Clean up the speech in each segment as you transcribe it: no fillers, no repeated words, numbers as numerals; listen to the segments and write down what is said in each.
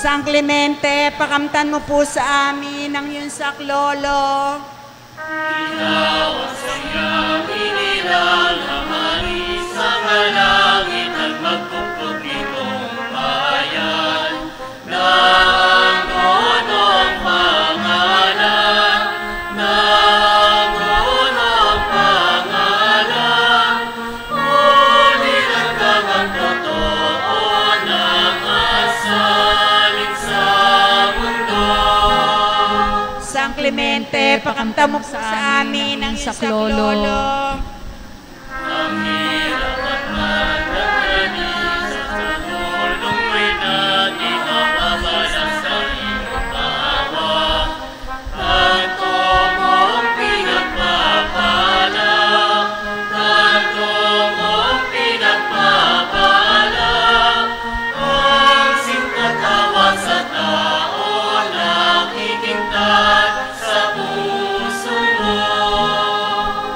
San Clemente, pakamtan mo po sa amin ang iyong saklolo. Ikaw ang sanyang inilalamari sa kalangit at magpupog itong bayan. Nangunong pangalan, nangunong pangalan, uliran kang ang totoo ng asalin sa mundo. San Clemente, pakamtan mo sa amin ang iyong saklolo. Ang hirap at magdaganis sa tulong mo'y natin nababalas sa iyong awa. Tanto mong pinagpapala, tanto mong pinagpapala, ang singkatawa sa tao nakikintad sa puso mo.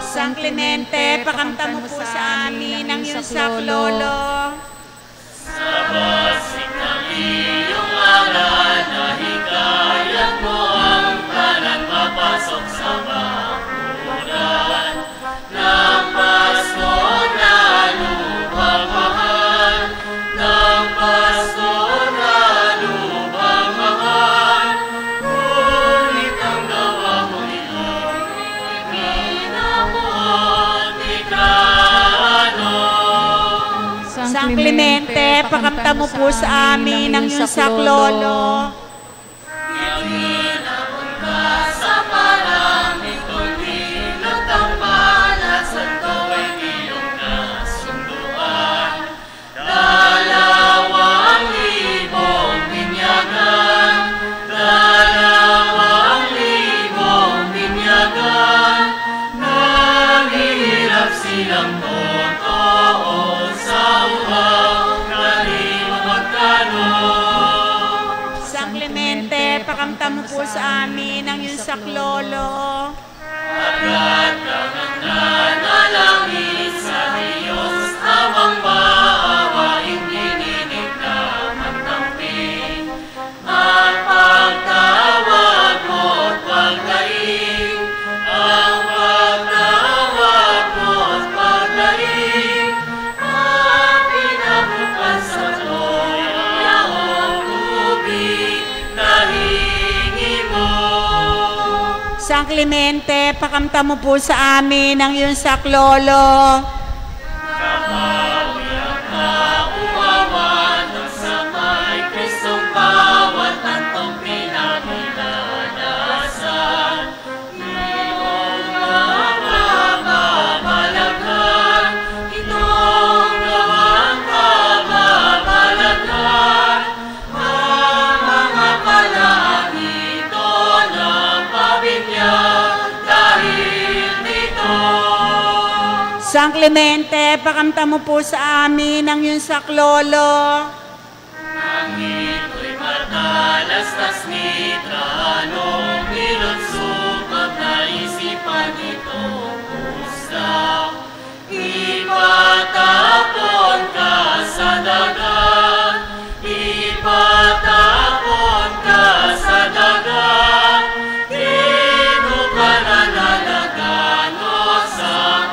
San Clemente, pakamtan mo po sa amin ang iyong saklolo. Sa basig ng iyong aral na hikayat mo ang tanan mapasok sa bakuran ng Pasko na lubhang mahal, ng Pasko na lubhang mahal. Ngunit ang gawa mo San Clemente, pakamtan mo po sa amin ang iyong saklolo. Sa maraming tulilot ang balas at gawin iyong nasunduan. 2,000 binyagan, 2,000 binyagan, naghihirap silang totoo sa uhaw na di magkano. San Clemente, pakamtan mo po sa amin ang iyong saklolo. Agad kang nanalangin sa Diyos, awang maawaing dininig na magtamping. Ang pagtawag mo't pagdaing, ang pagtawag mo't pagdaing, ang pinabukas sa toya o tubig na hingi mo. San Clemente, pakamtan mo po sa amin ang iyong saklolo. Kapawi ang kauawan ng sa may Kristong bawat antong pinagdadasal. Itong kababalaghan, itong gawang kababalaghan, ang mga palaan ito na pabinyag dahil dito. San Clemente, pakamtan mo po sa amin ang iyong saklolo. Ang ito'y madalas tas nitrahanong nilunsukot na isipan itong pusta. Ipatapon ka sa dagat, ipatapon ka sa dagat, dito ka na nalagano sa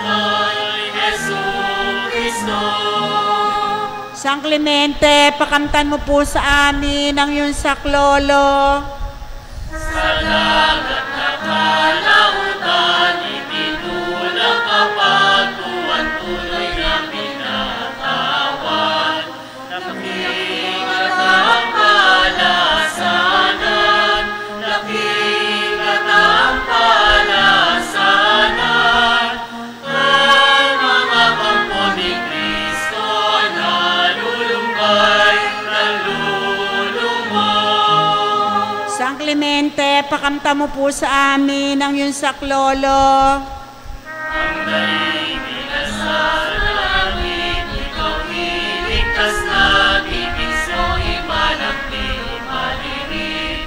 kay Jesucristo. San Clemente, pakamtan mo po sa amin ang iyong saklolo. Sa dagat na kalautan, ipinulak kapag tuwan tuloy na pinatawan. Nakikat ang palasanan, nakikat ang palasanan, ang mga kampo ni Kristo na lulumbay, nalulumog. San Clemente, pakamtan mo po sa amin ang iyong saklolo. Ang daigdig na sa langit, ikaw iligtas na bibigso, iba ng di malirik.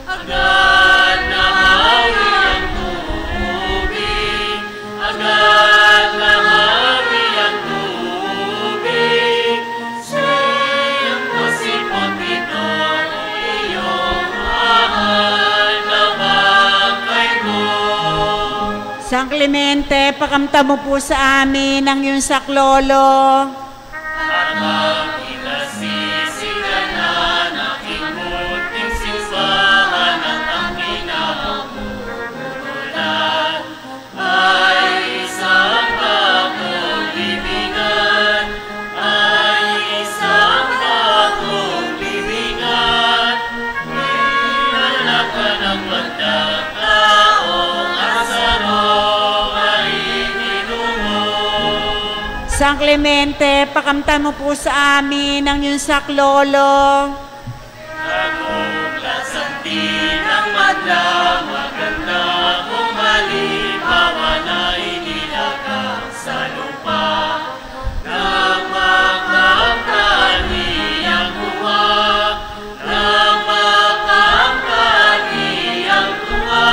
Agad na hawi ang tubig, agad na hawi ang tubig. Siyang posipot ito San Clemente, pakamta mo po sa amin ang iyong saklolo. At ang ilasisiganan aking munting simbahan at ang pinapumulan ay isang bagong libingan, ay isang bagong libingan. Inalaka ng magdataong asaro ay itinungo. San Clemente, pakamtan mo po sa amin ang iyong saklolo. Naguglasan din ang madla, maganda kung halimbawa na inilagang sa lupa. Nang makamtani ang tuwa, nang makamtani ang tuwa,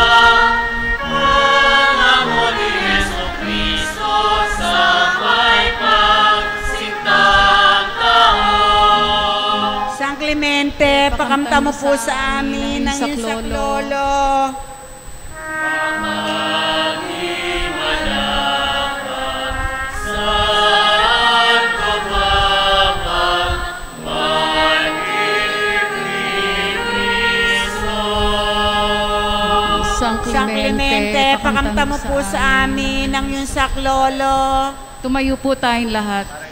ang amor ni Jesucristo sa may pagsintang taon. San Clemente, pakamta mo po sa amin ang iyong saklolo. San San Clemente, pakamta mo po sa amin ang iyong saklolo. Tumayo po tayong lahat.